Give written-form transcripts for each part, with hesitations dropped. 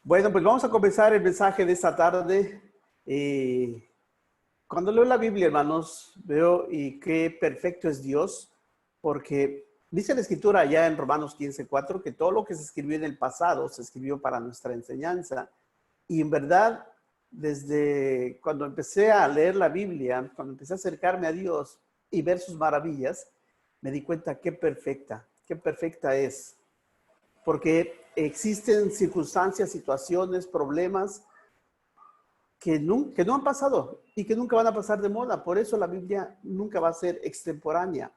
Bueno, pues vamos a comenzar el mensaje de esta tarde. Cuando leo la Biblia, hermanos, veo y qué perfecto es Dios, porque dice la Escritura allá en Romanos 15:4 que todo lo que se escribió en el pasado se escribió para nuestra enseñanza. Y en verdad, desde cuando empecé a leer la Biblia, cuando empecé a acercarme a Dios y ver sus maravillas, me di cuenta qué perfecta es. Porque existen circunstancias, situaciones, problemas que no han pasado y que nunca van a pasar de moda. Por eso la Biblia nunca va a ser extemporánea.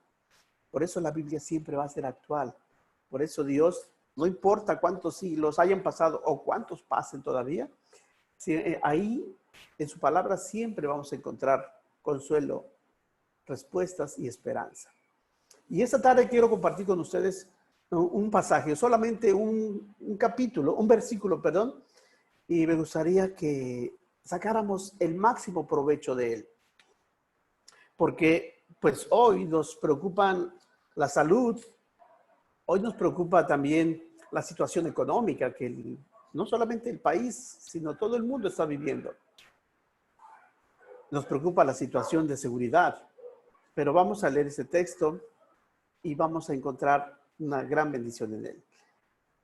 Por eso la Biblia siempre va a ser actual. Por eso Dios, no importa cuántos siglos hayan pasado o cuántos pasen todavía, ahí en su palabra siempre vamos a encontrar consuelo, respuestas y esperanza. Y esta tarde quiero compartir con ustedes un pasaje, solamente un capítulo, un versículo, perdón, y me gustaría que sacáramos el máximo provecho de él. Porque pues hoy nos preocupan la salud, hoy nos preocupa también la situación económica que no solamente el país, sino todo el mundo está viviendo. Nos preocupa la situación de seguridad, pero vamos a leer ese texto y vamos a encontrar una gran bendición en él.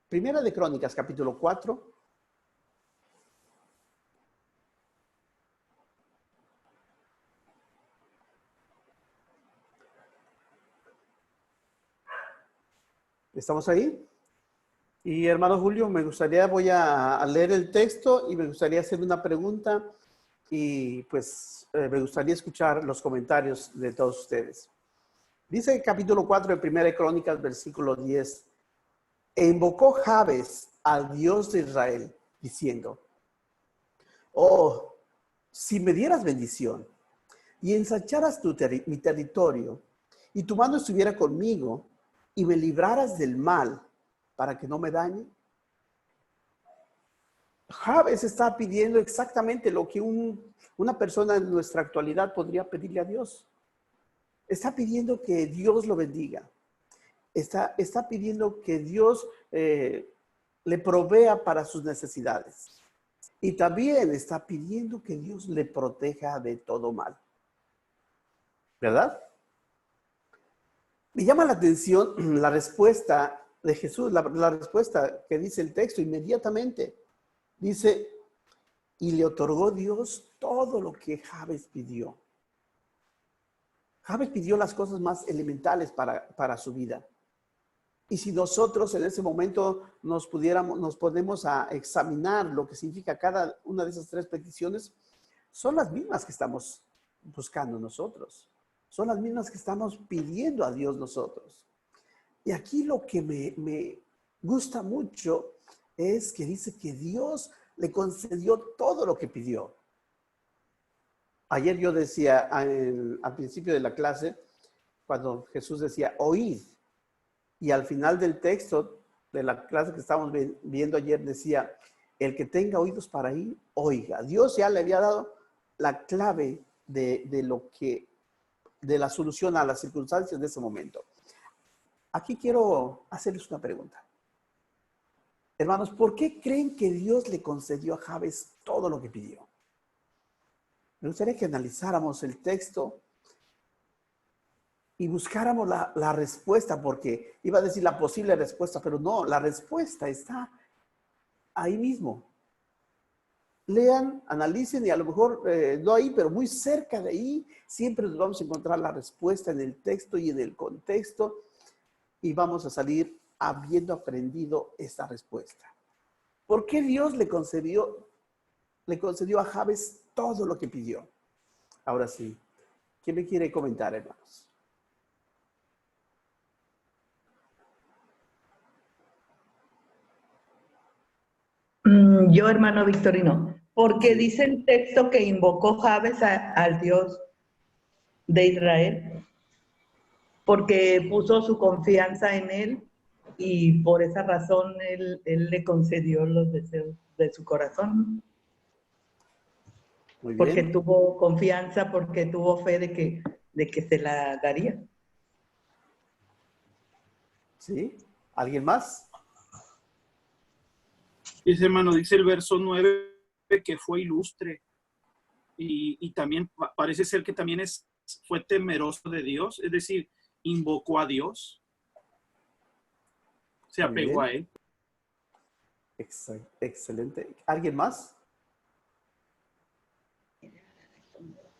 Primera de Crónicas, capítulo 4. ¿Estamos ahí? Y hermano Julio, voy a leer el texto y me gustaría hacer una pregunta y pues me gustaría escuchar los comentarios de todos ustedes. Dice el capítulo 4 de Primera de Crónicas, versículo 10. E invocó Jabes al Dios de Israel, diciendo: oh, si me dieras bendición y ensancharas mi territorio, y tu mano estuviera conmigo, y me libraras del mal, para que no me dañe. Jabes está pidiendo exactamente lo que una persona en nuestra actualidad podría pedirle a Dios. Está pidiendo que Dios lo bendiga. Está pidiendo que Dios le provea para sus necesidades. Y también está pidiendo que Dios le proteja de todo mal. ¿Verdad? Me llama la atención la respuesta de Jesús, la respuesta que dice el texto inmediatamente. Dice: y le otorgó Dios todo lo que Jabes pidió. Jabes pidió las cosas más elementales para su vida. Y si nosotros en ese momento nos ponemos a examinar lo que significa cada una de esas tres peticiones, son las mismas que estamos buscando nosotros. Son las mismas que estamos pidiendo a Dios nosotros. Y aquí lo que me gusta mucho es que dice que Dios le concedió todo lo que pidió. Ayer yo decía al principio de la clase, cuando Jesús decía, oíd, y al final del texto de la clase que estábamos viendo ayer decía, el que tenga oídos para oír, oiga. Dios ya le había dado la clave de la solución a las circunstancias de ese momento. Aquí quiero hacerles una pregunta. Hermanos, ¿por qué creen que Dios le concedió a Jabes todo lo que pidió? Me gustaría que analizáramos el texto y buscáramos la respuesta, porque iba a decir la posible respuesta, pero no, la respuesta está ahí mismo. Lean, analicen y a lo mejor no ahí, pero muy cerca de ahí, siempre nos vamos a encontrar la respuesta en el texto y en el contexto y vamos a salir habiendo aprendido esta respuesta. ¿Por qué Dios le concedió a Jabes todo lo que pidió? Ahora sí, ¿quién me quiere comentar, hermanos? Yo, hermano Victorino, porque Sí. dice el texto que invocó Jabes al Dios de Israel, porque puso su confianza en él y por esa razón él le concedió los deseos de su corazón. Muy Porque bien. tuvo confianza, porque tuvo fe de que se la daría. ¿Sí? ¿Alguien más? Dice, hermano, dice el verso 9 que fue ilustre y también parece ser que también fue temeroso de Dios, es decir, invocó a Dios, se apegó a Él. Excelente. ¿Alguien más?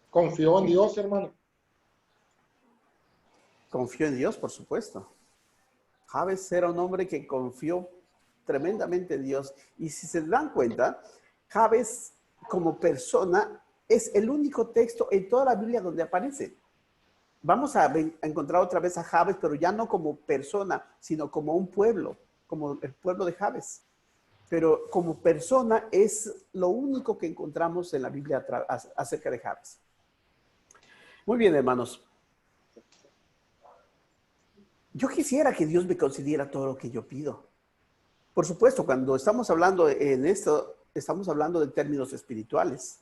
Confió en Dios, hermano. Confió en Dios, por supuesto. Jabes era un hombre que confió tremendamente en Dios. Y si se dan cuenta, Jabes como persona es el único texto en toda la Biblia donde aparece. Vamos a encontrar otra vez a Jabes, pero ya no como persona, sino como un pueblo, como el pueblo de Jabes. Pero como persona es lo único que encontramos en la Biblia acerca de Jabes. Muy bien, hermanos. Yo quisiera que Dios me concediera todo lo que yo pido. Por supuesto, cuando estamos hablando en esto, estamos hablando de términos espirituales.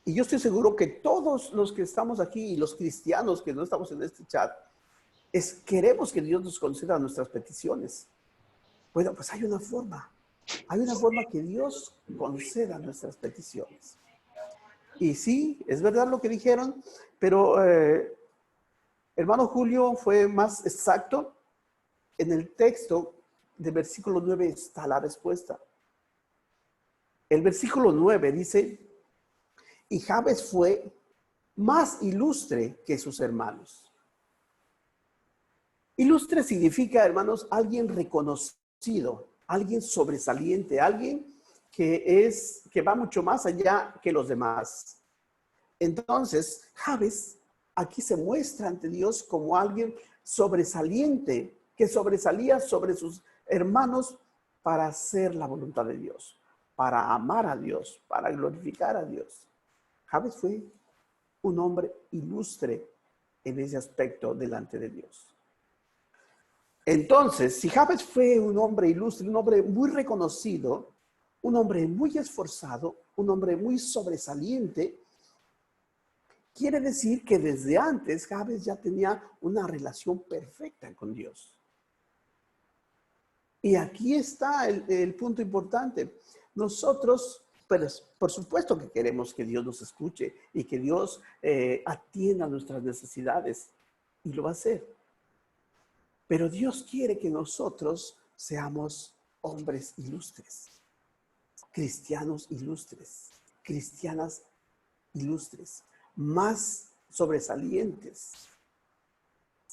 Y yo estoy seguro que todos los que estamos aquí y los cristianos que no estamos en este chat, queremos que Dios nos conceda nuestras peticiones. Bueno, pues hay una forma que Dios conceda nuestras peticiones. Y sí, es verdad lo que dijeron, pero hermano Julio fue más exacto. En el texto del versículo 9 está la respuesta. El versículo 9 dice, y Jabes fue más ilustre que sus hermanos. Ilustre significa, hermanos, alguien reconocido, alguien sobresaliente, alguien que va mucho más allá que los demás. Entonces, Jabes aquí se muestra ante Dios como alguien sobresaliente, que sobresalía sobre sus hermanos para hacer la voluntad de Dios, para amar a Dios, para glorificar a Dios. Jabes fue un hombre ilustre en ese aspecto delante de Dios. Entonces, si Jabes fue un hombre ilustre, un hombre muy reconocido, un hombre muy esforzado, un hombre muy sobresaliente, quiere decir que desde antes Jabes ya tenía una relación perfecta con Dios. Y aquí está el punto importante. Nosotros, pues, por supuesto que queremos que Dios nos escuche y que Dios atienda nuestras necesidades. Y lo va a hacer. Pero Dios quiere que nosotros seamos hombres ilustres, cristianos ilustres, cristianas ilustres, más sobresalientes.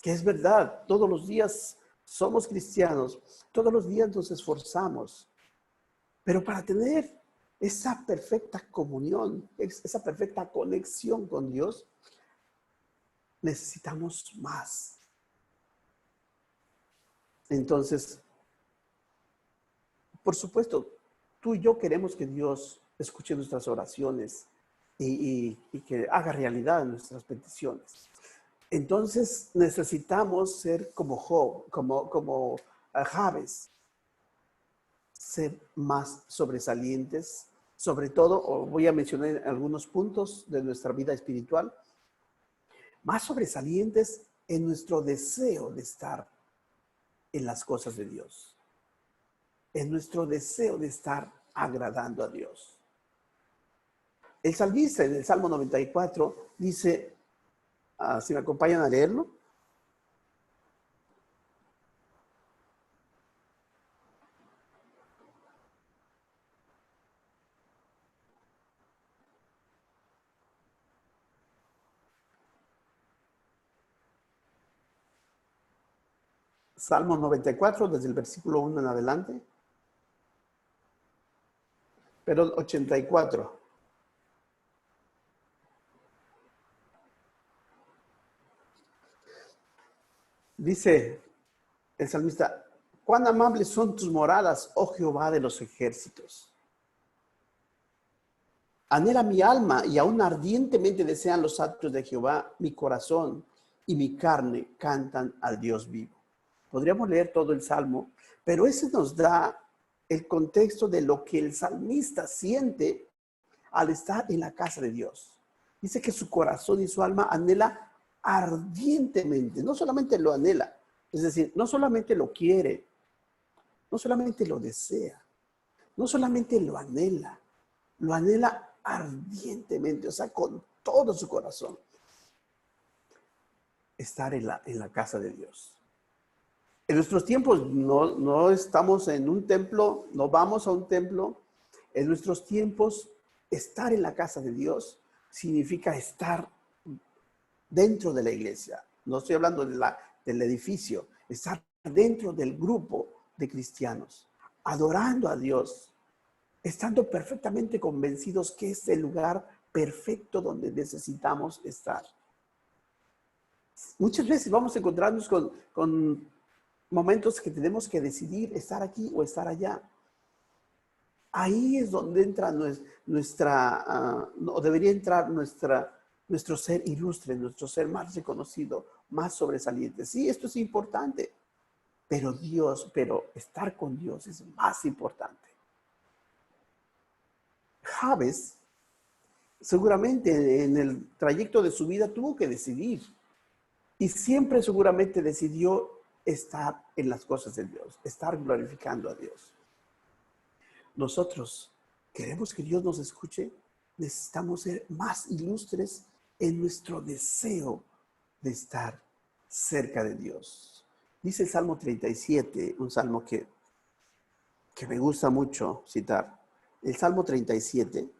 Que es verdad, todos los días somos cristianos, todos los días nos esforzamos, pero para tener esa perfecta comunión, esa perfecta conexión con Dios, necesitamos más. Entonces, por supuesto, tú y yo queremos que Dios escuche nuestras oraciones y que haga realidad nuestras peticiones. Entonces necesitamos ser como Job, como Jabes, ser más sobresalientes, sobre todo, voy a mencionar algunos puntos de nuestra vida espiritual, más sobresalientes en nuestro deseo de estar en las cosas de Dios, en nuestro deseo de estar agradando a Dios. El salmista en el Salmo 94 dice, si me acompañan a leerlo. Salmo 94, desde el versículo 1 en adelante. Pero 84. Dice el salmista, cuán amables son tus moradas, oh Jehová de los ejércitos. Anhela mi alma y aún ardientemente desean los atrios de Jehová, mi corazón y mi carne cantan al Dios vivo. Podríamos leer todo el Salmo, pero ese nos da el contexto de lo que el salmista siente al estar en la casa de Dios. Dice que su corazón y su alma anhela ardientemente, no solamente lo anhela, es decir, no solamente lo quiere, no solamente lo desea, no solamente lo anhela ardientemente, o sea, con todo su corazón, estar en la casa de Dios. En nuestros tiempos no estamos en un templo, no vamos a un templo. En nuestros tiempos, estar en la casa de Dios significa estar dentro de la iglesia. No estoy hablando del edificio, estar dentro del grupo de cristianos, adorando a Dios, estando perfectamente convencidos que es el lugar perfecto donde necesitamos estar. Muchas veces vamos a encontrarnos con momentos que tenemos que decidir estar aquí o estar allá. Ahí es donde entra o debería entrar nuestro ser ilustre, nuestro ser más reconocido, más sobresaliente. Sí, esto es importante, pero estar con Dios es más importante. Jabes seguramente en el trayecto de su vida tuvo que decidir y siempre seguramente decidió estar en las cosas de Dios, estar glorificando a Dios. Nosotros queremos que Dios nos escuche, necesitamos ser más ilustres en nuestro deseo de estar cerca de Dios. Dice el Salmo 37, un salmo que me gusta mucho citar. El Salmo 37.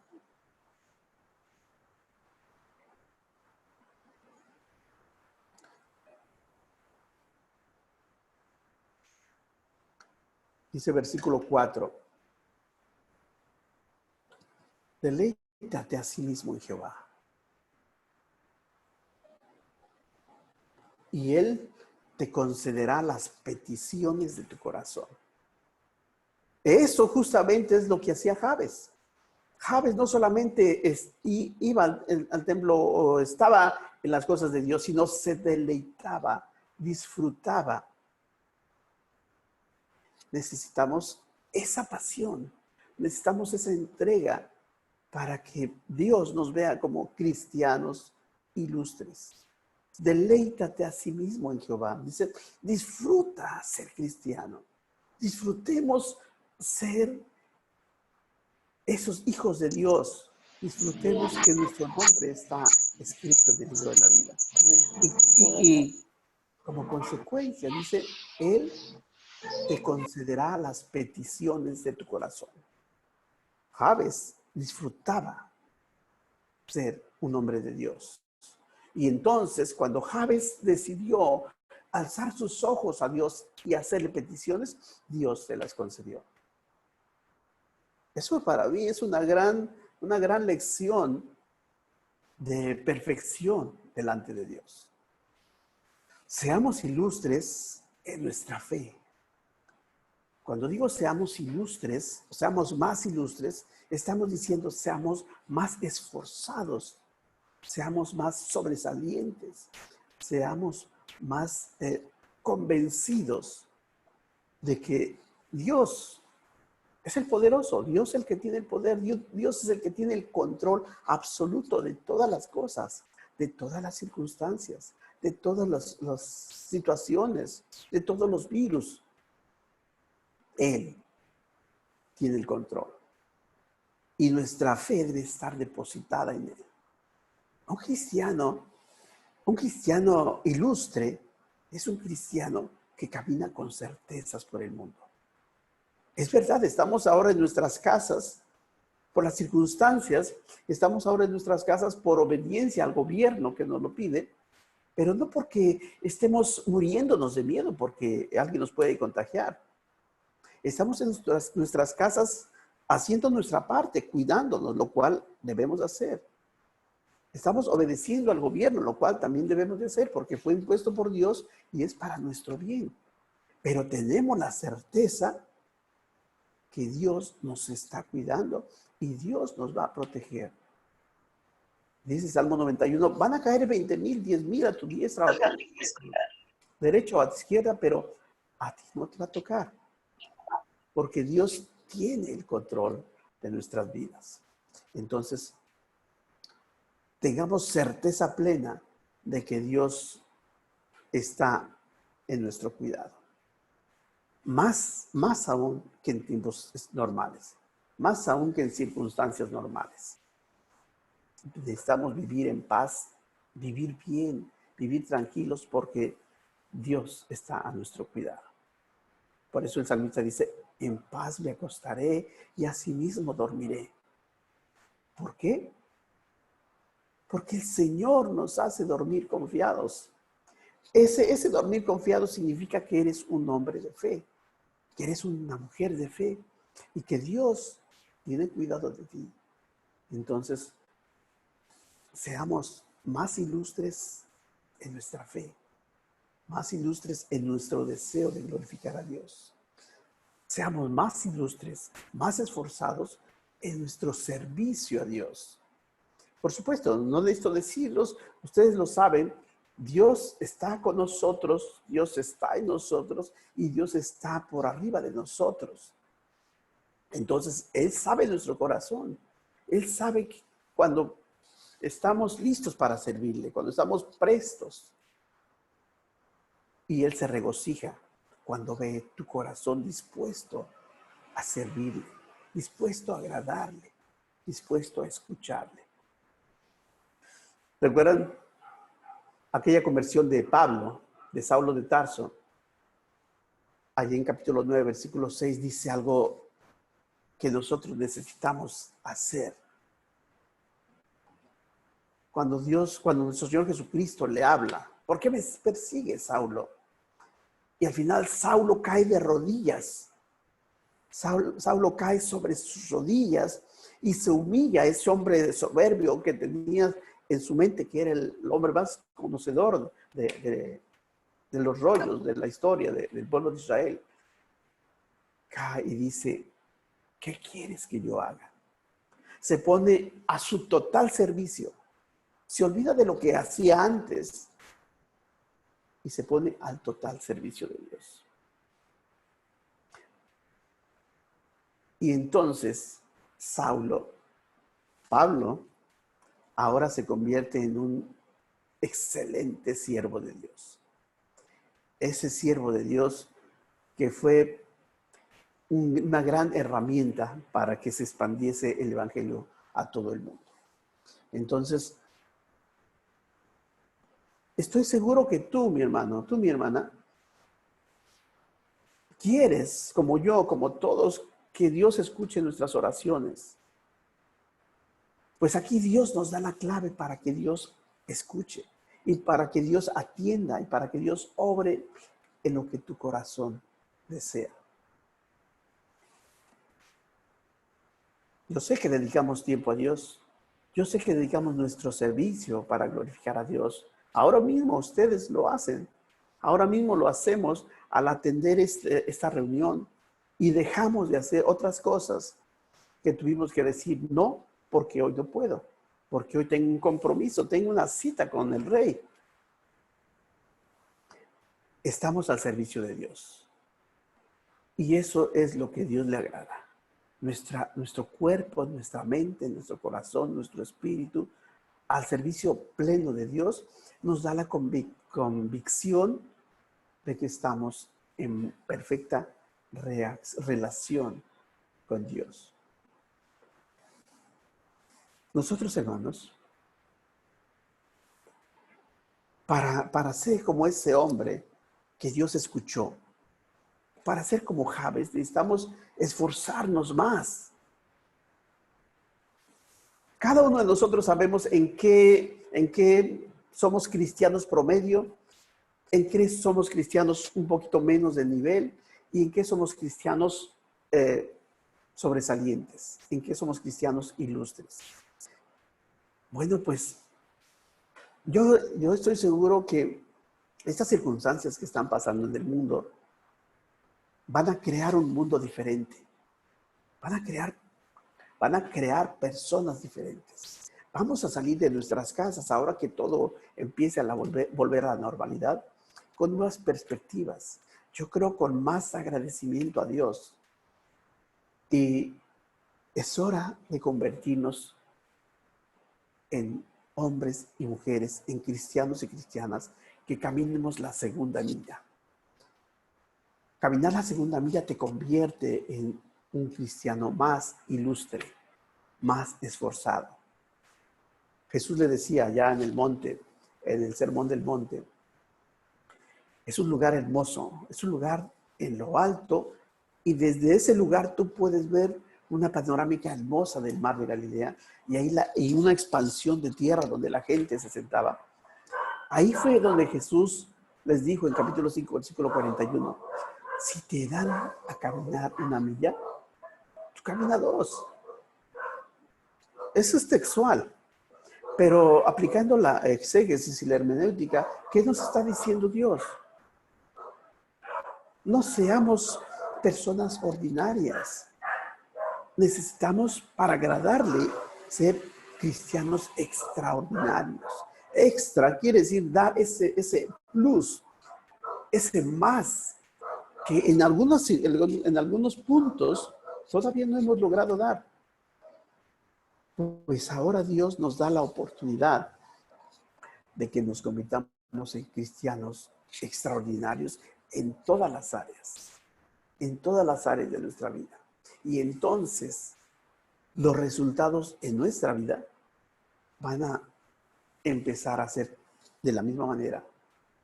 Dice versículo 4. Deleítate a sí mismo en Jehová, y Él te concederá las peticiones de tu corazón. Eso justamente es lo que hacía Jabes. Jabes no solamente iba al templo o estaba en las cosas de Dios, sino se deleitaba, disfrutaba. Necesitamos esa pasión, necesitamos esa entrega para que Dios nos vea como cristianos ilustres. Deleítate a sí mismo en Jehová. Dice, disfruta ser cristiano. Disfrutemos ser esos hijos de Dios. Disfrutemos que nuestro nombre está escrito en el libro de la vida. Y como consecuencia, dice, Él te concederá las peticiones de tu corazón. Jabes disfrutaba ser un hombre de Dios. Y entonces, cuando Jabes decidió alzar sus ojos a Dios y hacerle peticiones, Dios se las concedió. Eso para mí es una gran lección de perfección delante de Dios. Seamos ilustres en nuestra fe. Cuando digo seamos ilustres, seamos más ilustres, estamos diciendo seamos más esforzados, seamos más sobresalientes, seamos más convencidos de que Dios es el poderoso, Dios es el que tiene el poder, Dios es el que tiene el control absoluto de todas las cosas, de todas las circunstancias, de todas las situaciones, de todos los virus. Él tiene el control. Y nuestra fe debe estar depositada en Él. Un cristiano ilustre es un cristiano que camina con certezas por el mundo. Es verdad, estamos ahora en nuestras casas por las circunstancias, estamos ahora en nuestras casas por obediencia al gobierno que nos lo pide, pero no porque estemos muriéndonos de miedo porque alguien nos puede contagiar. Estamos en nuestras casas haciendo nuestra parte, cuidándonos, lo cual debemos hacer. Estamos obedeciendo al gobierno, lo cual también debemos de hacer porque fue impuesto por Dios y es para nuestro bien. Pero tenemos la certeza que Dios nos está cuidando y Dios nos va a proteger. Dice Salmo 91, van a caer 20,000, 10,000 a tu diestra, derecho o a tu izquierda, pero a ti no te va a tocar. Porque Dios tiene el control de nuestras vidas. Entonces, tengamos certeza plena de que Dios está en nuestro cuidado. Más aún que en tiempos normales. más aún que en circunstancias normales. Necesitamos vivir en paz, vivir bien, vivir tranquilos, porque Dios está a nuestro cuidado. Por eso el salmista dice, en paz me acostaré y asimismo dormiré. ¿Por qué? Porque el Señor nos hace dormir confiados. Ese dormir confiado significa que eres un hombre de fe, que eres una mujer de fe y que Dios tiene cuidado de ti. Entonces, seamos más ilustres en nuestra fe, más ilustres en nuestro deseo de glorificar a Dios. Seamos más ilustres, más esforzados en nuestro servicio a Dios. Por supuesto, no necesito decirlos, ustedes lo saben, Dios está con nosotros, Dios está en nosotros y Dios está por arriba de nosotros. Entonces, Él sabe nuestro corazón. Él sabe que cuando estamos listos para servirle, cuando estamos prestos. Y Él se regocija cuando ve tu corazón dispuesto a servirle, dispuesto a agradarle, dispuesto a escucharle. ¿Recuerdan aquella conversión de Pablo, de Saulo de Tarso? Allí en capítulo 9, versículo 6, dice algo que nosotros necesitamos hacer. Cuando nuestro Señor Jesucristo le habla, ¿por qué me persigues, Saulo? Y al final Saulo cae de rodillas. Saulo cae sobre sus rodillas y se humilla a ese hombre soberbio que tenía en su mente, que era el hombre más conocedor de los rollos de la historia del pueblo de Israel. Cae y dice, ¿qué quieres que yo haga? Se pone a su total servicio. Se olvida de lo que hacía antes y se pone al total servicio de Dios. Y entonces Pablo, ahora se convierte en un excelente siervo de Dios. Ese siervo de Dios que fue una gran herramienta para que se expandiese el evangelio a todo el mundo. Entonces, estoy seguro que tú, mi hermano, tú, mi hermana, quieres, como yo, como todos, que Dios escuche nuestras oraciones. Pues aquí Dios nos da la clave para que Dios escuche y para que Dios atienda y para que Dios obre en lo que tu corazón desea. Yo sé que dedicamos tiempo a Dios. Yo sé que dedicamos nuestro servicio para glorificar a Dios. Ahora mismo ustedes lo hacen. Ahora mismo lo hacemos al atender esta reunión y dejamos de hacer otras cosas que tuvimos que decir no, porque hoy no puedo, porque hoy tengo un compromiso, tengo una cita con el Rey. Estamos al servicio de Dios. Y eso es lo que a Dios le agrada. Nuestro cuerpo, nuestra mente, nuestro corazón, nuestro espíritu, al servicio pleno de Dios, nos da la convicción de que estamos en perfecta relación con Dios. Nosotros, hermanos, para ser como ese hombre que Dios escuchó, para ser como Jabes, necesitamos esforzarnos más. Cada uno de nosotros sabemos en qué somos cristianos promedio, en qué somos cristianos un poquito menos de nivel y en qué somos cristianos sobresalientes, en qué somos cristianos ilustres. Bueno, pues yo estoy seguro que estas circunstancias que están pasando en el mundo van a crear un mundo diferente. Van a crear personas diferentes. Vamos a salir de nuestras casas ahora que todo empiece a volver a la normalidad con nuevas perspectivas. Yo creo con más agradecimiento a Dios. Y es hora de convertirnos en hombres y mujeres, en cristianos y cristianas que caminemos la segunda milla. Caminar la segunda milla te convierte en un cristiano más ilustre, más esforzado. Jesús le decía allá en el monte, en el Sermón del Monte, es un lugar hermoso, es un lugar en lo alto, y desde ese lugar tú puedes ver una panorámica hermosa del mar de Galilea, y una expansión de tierra donde la gente se sentaba. Ahí fue donde Jesús les dijo en capítulo 5, versículo 41, si te dan a caminar una milla, tú camina 2. Eso es textual. Pero aplicando la exégesis y la hermenéutica, ¿qué nos está diciendo Dios? No seamos personas ordinarias. Necesitamos, para agradarle, ser cristianos extraordinarios. Extra quiere decir dar ese plus, ese más, que en algunos puntos todavía no hemos logrado dar. Pues ahora Dios nos da la oportunidad de que nos convirtamos en cristianos extraordinarios en todas las áreas de nuestra vida. Y entonces los resultados en nuestra vida van a empezar a ser de la misma manera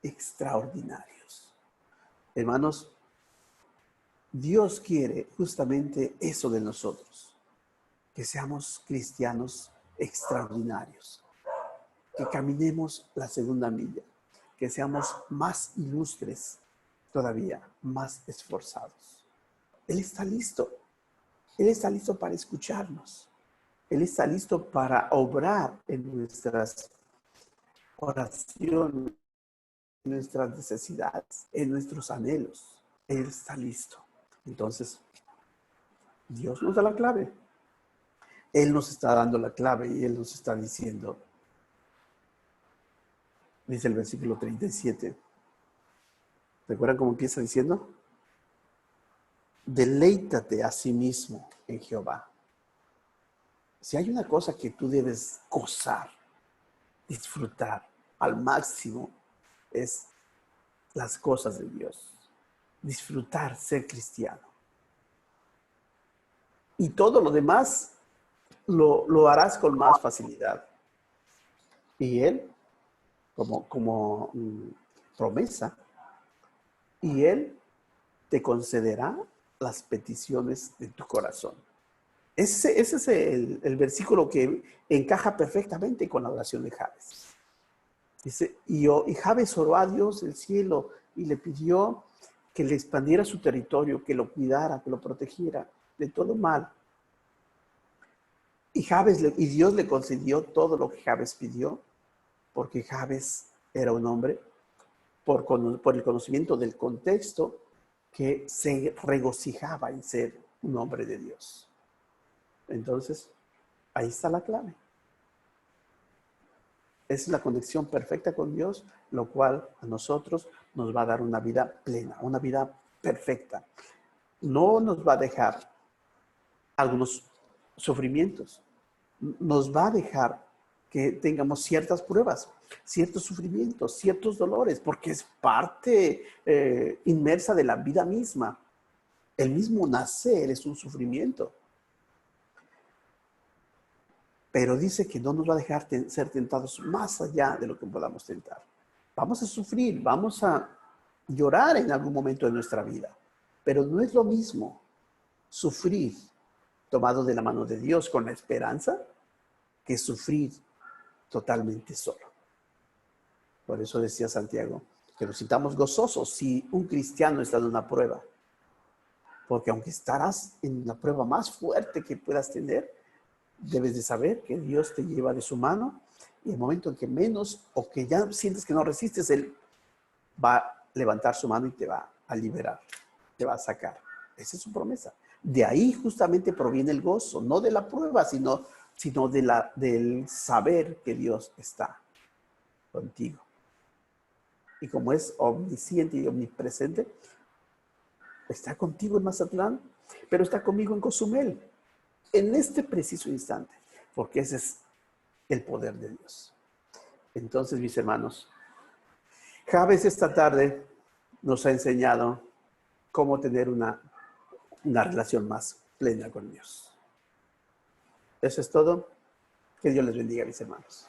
extraordinarios. Hermanos, Dios quiere justamente eso de nosotros, que seamos cristianos extraordinarios, que caminemos la segunda milla, que seamos más ilustres todavía, más esforzados. Él está listo. Él está listo para escucharnos. Él está listo para obrar en nuestras oraciones, en nuestras necesidades, en nuestros anhelos. Él está listo. Entonces, Dios nos da la clave. Él nos está dando la clave y Él nos está diciendo, dice el versículo 37. ¿Recuerdan cómo empieza diciendo? Deleítate a sí mismo en Jehová. Si hay una cosa que tú debes gozar, disfrutar al máximo, es las cosas de Dios. Disfrutar, ser cristiano. Y todo lo demás lo harás con más facilidad. Y Él, como promesa, y Él te concederá las peticiones de tu corazón. Ese es el versículo que encaja perfectamente con la oración de Jabes. Dice, y Jabes oró a Dios del cielo y le pidió que le expandiera su territorio, que lo cuidara, que lo protegiera de todo mal. Y Dios le concedió todo lo que Jabes pidió, porque Jabes era un hombre, por el conocimiento del contexto, que se regocijaba en ser un hombre de Dios. Entonces, ahí está la clave. Es la conexión perfecta con Dios, lo cual a nosotros nos va a dar una vida plena, una vida perfecta. No nos va a dejar algunos sufrimientos. Nos va a dejar que tengamos ciertas pruebas, ciertos sufrimientos, ciertos dolores, porque es parte inmersa de la vida misma. El mismo nacer es un sufrimiento. Pero dice que no nos va a dejar ser tentados más allá de lo que podamos tentar. Vamos a sufrir, vamos a llorar en algún momento de nuestra vida. Pero no es lo mismo sufrir tomado de la mano de Dios con la esperanza que sufrir totalmente solo. Por eso decía Santiago que nos sintamos gozosos si un cristiano está en una prueba. Porque aunque estarás en la prueba más fuerte que puedas tener, debes de saber que Dios te lleva de su mano y el momento en que menos o que ya sientes que no resistes, Él va a levantar su mano y te va a liberar, te va a sacar. Esa es su promesa. De ahí justamente proviene el gozo, no de la prueba, sino del saber que Dios está contigo. Y como es omnisciente y omnipresente, está contigo en Mazatlán, pero está conmigo en Cozumel, en este preciso instante, porque ese es el poder de Dios. Entonces, mis hermanos, Jabes esta tarde nos ha enseñado cómo tener una relación más plena con Dios. Eso es todo. Que Dios les bendiga, mis hermanos.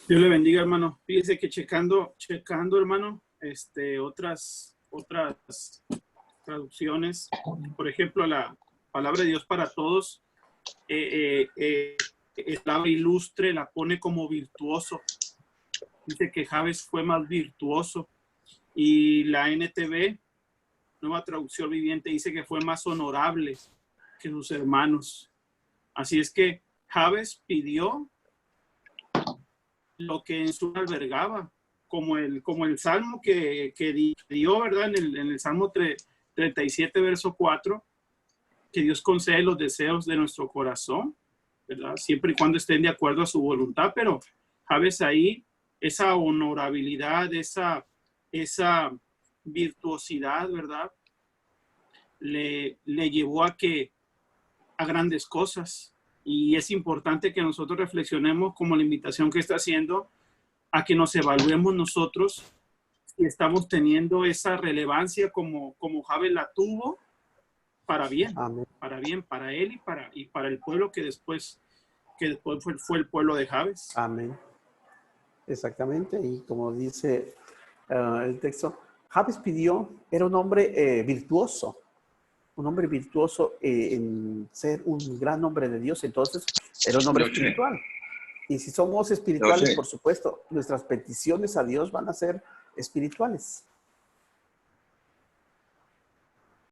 Dios le bendiga, hermano. Fíjese que checando, hermano, otras traducciones, por ejemplo, la palabra de Dios para todos, la ilustre la pone como virtuoso. Dice que Jabes fue más virtuoso. Y la NTV, Nueva Traducción Viviente, dice que fue más honorable que sus hermanos. Así es que Jabes pidió lo que en su albergaba, como el salmo que dio, ¿verdad? En el Salmo 37, verso 4, que Dios concede los deseos de nuestro corazón, ¿verdad? Siempre y cuando estén de acuerdo a su voluntad, pero Jabes ahí, esa honorabilidad, esa virtuosidad, ¿verdad? Le llevó a grandes cosas. Y es importante que nosotros reflexionemos, como la invitación que está haciendo, a que nos evaluemos nosotros si estamos teniendo esa relevancia como Jabes la tuvo, para bien. Amén. Para bien, para él y para el pueblo que después fue el pueblo de Jabes. Amén. Exactamente. Y como dice el texto, Jabes pidió, era un hombre virtuoso. Un hombre virtuoso en ser un gran hombre de Dios. Entonces, era un hombre espiritual. Y si somos espirituales, por supuesto, nuestras peticiones a Dios van a ser espirituales.